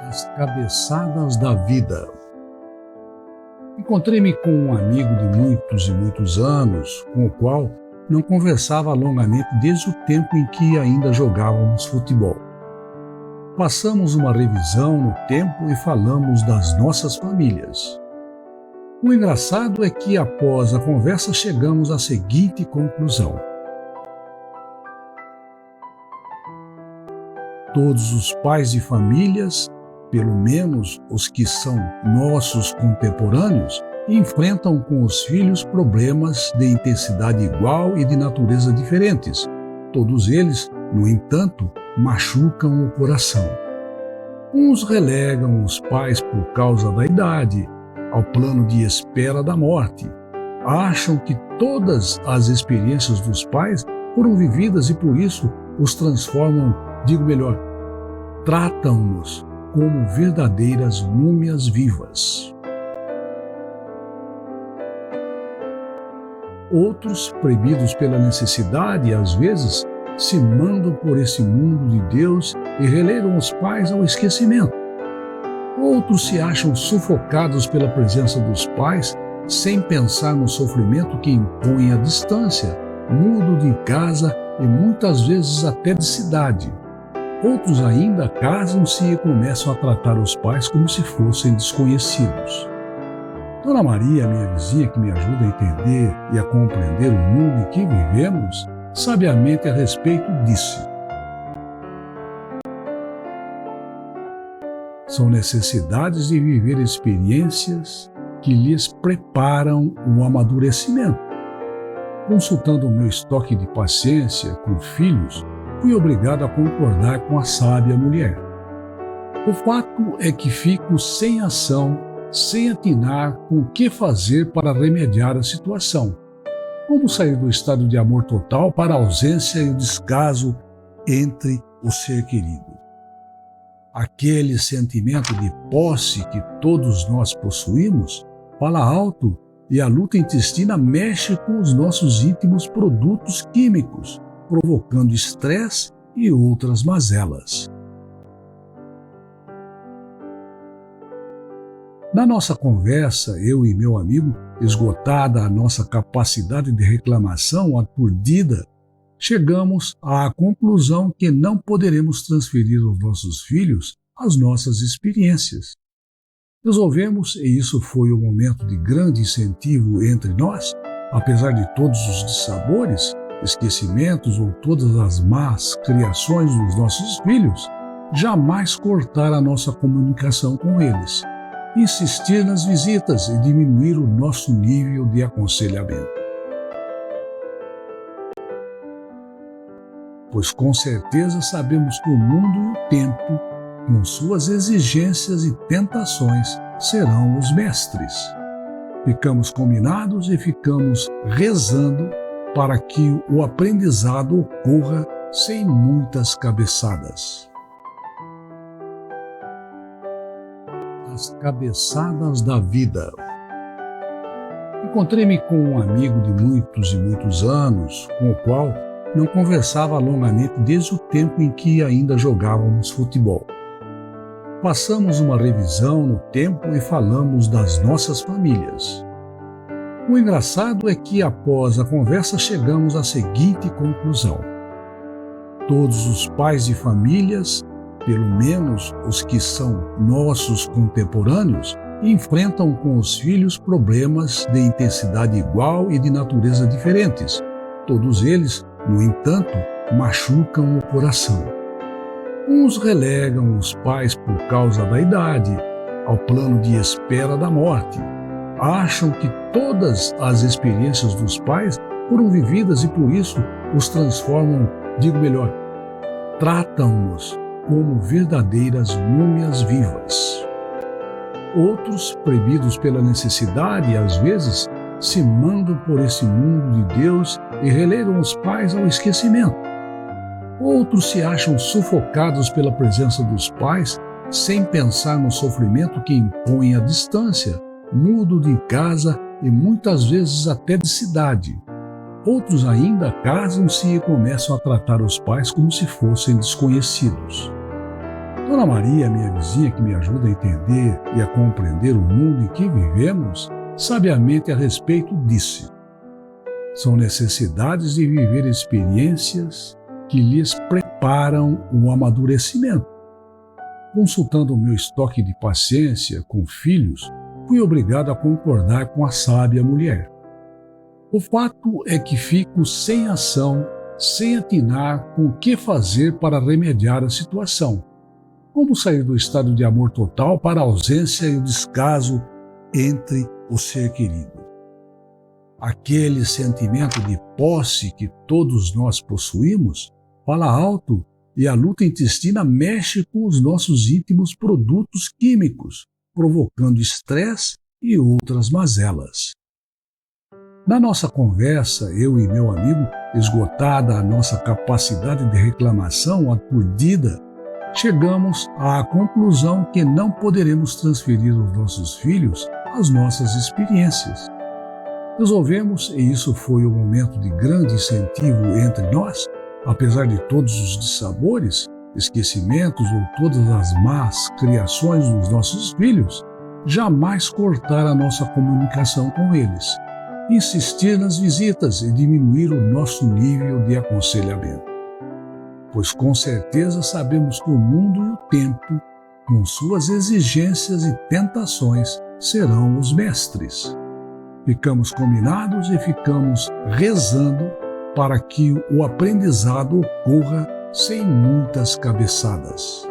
As cabeçadas da vida. Encontrei-me com um amigo de muitos e muitos anos, com o qual não conversava longamente desde o tempo em que ainda jogávamos futebol. Passamos uma revisão no tempo e falamos das nossas famílias. O engraçado é que, após a conversa, chegamos à seguinte conclusão: todos os pais de famílias, pelo menos os que são nossos contemporâneos, enfrentam com os filhos problemas de intensidade igual e de natureza diferentes. Todos eles, no entanto, machucam o coração. Uns relegam os pais por causa da idade ao plano de espera da morte. Acham que todas as experiências dos pais foram vividas e por isso os transformam, tratam-nos como verdadeiras múmias vivas. Outros, premidos pela necessidade, às vezes, se mandam por esse mundo de Deus e relegam os pais ao esquecimento. Outros se acham sufocados pela presença dos pais, sem pensar no sofrimento que impõe a distância, mudo de casa e muitas vezes até de cidade. Outros ainda casam-se e começam a tratar os pais como se fossem desconhecidos. Dona Maria, minha vizinha que me ajuda a entender e a compreender o mundo em que vivemos, sabiamente a respeito disse: são necessidades de viver experiências que lhes preparam o amadurecimento. Consultando o meu estoque de paciência com filhos, fui obrigado a concordar com a sábia mulher. O fato é que fico sem ação, sem atinar com o que fazer para remediar a situação. Como sair do estado de amor total para a ausência e o descaso entre o ser querido? Aquele sentimento de posse que todos nós possuímos fala alto e a luta intestina mexe com os nossos íntimos produtos químicos, provocando estresse e outras mazelas. Na nossa conversa, eu e meu amigo, esgotada a nossa capacidade de reclamação aturdida, chegamos à conclusão que não poderemos transferir aos nossos filhos as nossas experiências. Resolvemos, e isso foi um momento de grande incentivo entre nós, apesar de todos os dissabores, esquecimentos ou todas as más criações dos nossos filhos, jamais cortar a nossa comunicação com eles, insistir nas visitas e diminuir o nosso nível de aconselhamento. Pois com certeza sabemos que o mundo e o tempo, com suas exigências e tentações, serão os mestres. Ficamos combinados e ficamos rezando para que o aprendizado ocorra sem muitas cabeçadas. As cabeçadas da vida. Encontrei-me com um amigo de muitos e muitos anos, com o qual não conversava longamente desde o tempo em que ainda jogávamos futebol. Passamos uma revisão no tempo e falamos das nossas famílias. O engraçado é que, após a conversa, chegamos à seguinte conclusão: todos os pais de famílias, pelo menos os que são nossos contemporâneos, enfrentam com os filhos problemas de intensidade igual e de natureza diferentes. Todos eles, no entanto, machucam o coração. Uns relegam os pais por causa da idade ao plano de espera da morte. Acham que todas as experiências dos pais foram vividas e por isso os transformam, tratam-nos como verdadeiras múmias vivas. Outros, premidos pela necessidade, às vezes, se mandam por esse mundo de Deus e relegam os pais ao esquecimento. Outros se acham sufocados pela presença dos pais, sem pensar no sofrimento que impõe a distância, mudo de casa e muitas vezes até de cidade. Outros ainda casam-se e começam a tratar os pais como se fossem desconhecidos. Dona Maria, minha vizinha que me ajuda a entender e a compreender o mundo em que vivemos, sabiamente a respeito disse: são necessidades de viver experiências que lhes preparam o amadurecimento. Consultando o meu estoque de paciência com filhos, fui obrigado a concordar com a sábia mulher. O fato é que fico sem ação, sem atinar com o que fazer para remediar a situação. Como sair do estado de amor total para a ausência e o descaso entre o ser querido? Aquele sentimento de posse que todos nós possuímos fala alto e a luta intestina mexe com os nossos íntimos produtos químicos, provocando estresse e outras mazelas. Na nossa conversa, eu e meu amigo, esgotada a nossa capacidade de reclamação aturdida, chegamos à conclusão que não poderemos transferir aos nossos filhos as nossas experiências. Resolvemos, e isso foi um momento de grande incentivo entre nós, apesar de todos os dissabores, esquecimentos ou todas as más criações dos nossos filhos, jamais cortar a nossa comunicação com eles, insistir nas visitas e diminuir o nosso nível de aconselhamento. Pois com certeza sabemos que o mundo e o tempo, com suas exigências e tentações, serão os mestres. Ficamos combinados e ficamos rezando para que o aprendizado ocorra sem muitas cabeçadas.